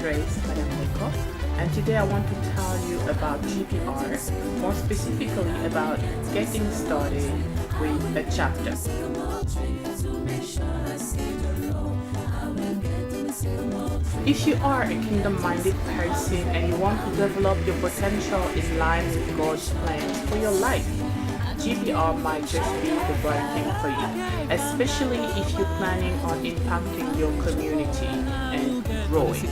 Grace Madam, and today I want to tell you about GBR, more specifically about getting started with a chapter. If you are a kingdom-minded person and you want to develop your potential in line with God's plans for your life, GBR might just be the right thing for you, especially if you're planning on impacting your community and growing.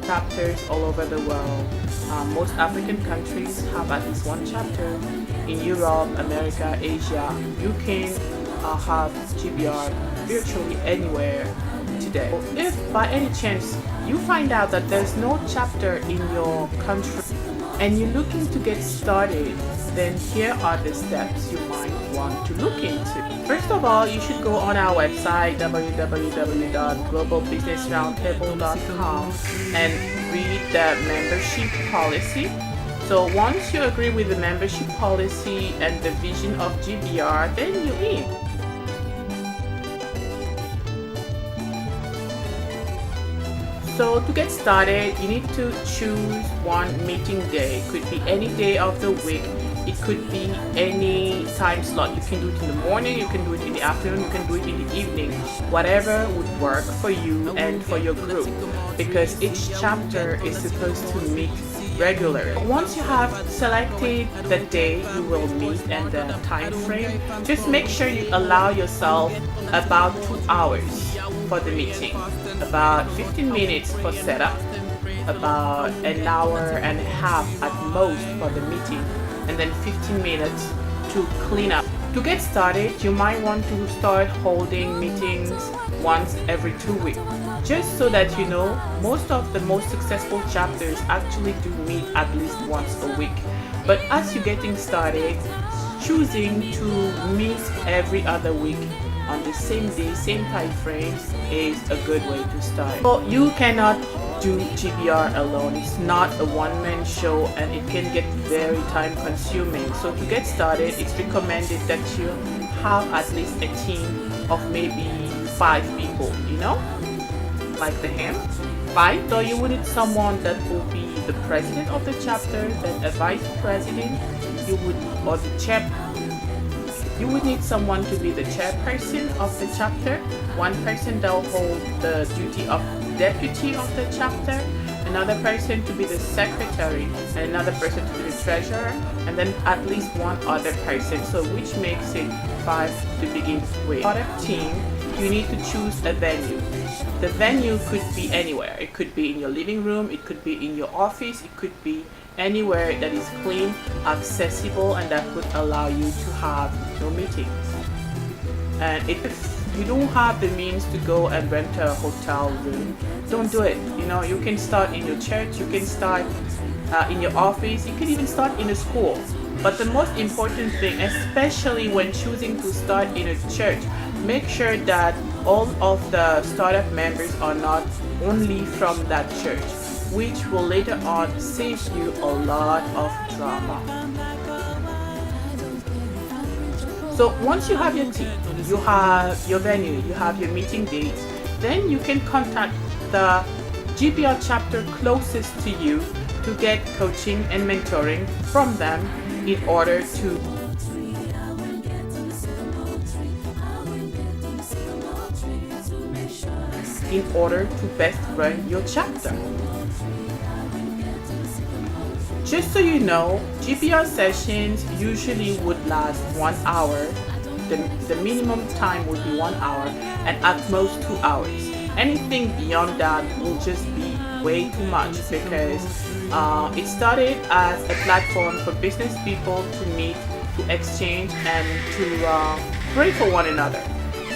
Chapters all over the world. Most African countries have at least one chapter. In Europe, America, Asia, you can have GBR virtually anywhere today. If by any chance you find out that there's no chapter in your country and you're looking to get started, then here are the steps you might want to look into. First of all, you should go on our website www.globalbusinessroundtable.com and read the membership policy. So once you agree with the membership policy and the vision of GBR, then you're in. So to get started, you need to choose one meeting day. It could be any day of the week. It could be any time slot. You can do it in the morning, you can do it in the afternoon, you can do it in the evening. Whatever would work for you and for your group, because each chapter is supposed to meet regularly. Once you have selected the day you will meet and the time frame, just make sure you allow yourself about 2 hours for the meeting, about 15 minutes for setup, about an hour and a half at most for the meeting, and then 15 minutes to clean up. To get started, you might want to start holding meetings once every 2 weeks, just so that you know most of the most successful chapters actually do meet at least once a week. But as you're getting started, choosing to meet every other week on the same day, same time frame is a good way to start. So you cannot do GBR alone. It's not a one-man show and it can get very time consuming. So to get started, it's recommended that you have at least a team of maybe 5 people, like the him. 5, so you would need someone that will be the president of the chapter, then a vice president, or the chair. You would need someone to be the chairperson of the chapter, one person that will hold the duty of deputy of the chapter, another person to be the secretary, and another person to be the treasurer, and then at least one other person, so which makes it 5 to begin with. For the team, you need to choose a venue. The venue could be anywhere. It could be in your living room, it could be in your office, it could be anywhere that is clean, accessible, and that would allow you to have your meetings. And if you don't have the means to go and rent a hotel room, don't do it. You can start in your church, you can start in your office, you can even start in a school. But the most important thing, especially when choosing to start in a church, make sure that all of the startup members are not only from that church, which will later on save you a lot of drama. So once you have your team, you have your venue, you have your meeting dates, then you can contact the GBR chapter closest to you to get coaching and mentoring from them in order to best run your chapter. Just so you know, GBR sessions usually would last 1 hour. The minimum time would be 1 hour, and at most 2 hours. Anything beyond that will just be way too much, because it started as a platform for business people to meet, to exchange, and to pray for one another.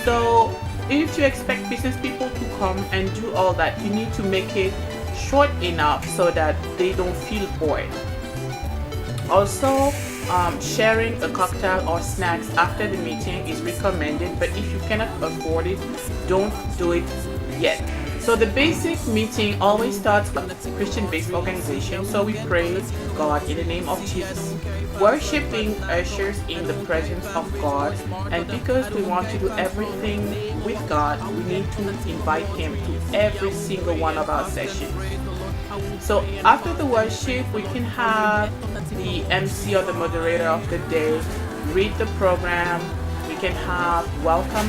So if you expect business people to come and do all that, you need to make it short enough so that they don't feel bored. Also, sharing a cocktail or snacks after the meeting is recommended, but if you cannot afford it, don't do it yet. So the basic meeting always starts with a Christian-based organization, so we pray God in the name of Jesus. Worshiping ushers in the presence of God, and because we want to do everything with God, we need to invite Him to every single one of our sessions. So after the worship, we can have the MC or the moderator of the day read the program. We can have welcome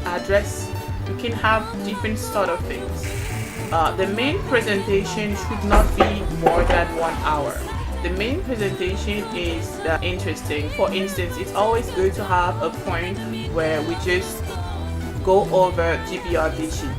address. We can have different sort of things. The main presentation should not be more than 1 hour. The main presentation is interesting. For instance, it's always good to have a point where we just go over GBR vision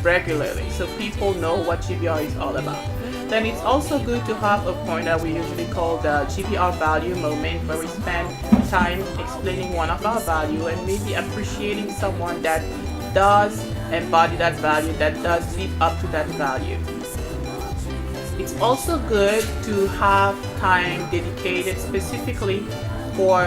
regularly so people know what GBR is all about. Then it's also good to have a point that we usually call the GBR value moment, where we spend time explaining one of our value and maybe appreciating someone that does embody that value, that does live up to that value. It's also good to have time dedicated specifically for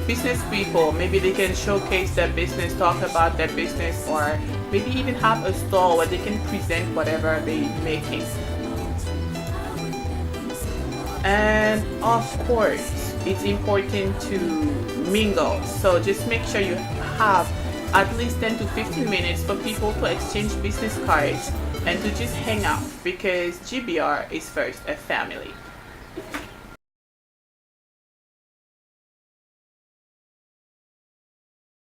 business people. Maybe they can showcase their business, talk about their business, or maybe even have a stall where they can present whatever they're making. And of course, it's important to mingle. So just make sure you have at least 10 to 15 minutes for people to exchange business cards and to just hang out, because GBR is first a family.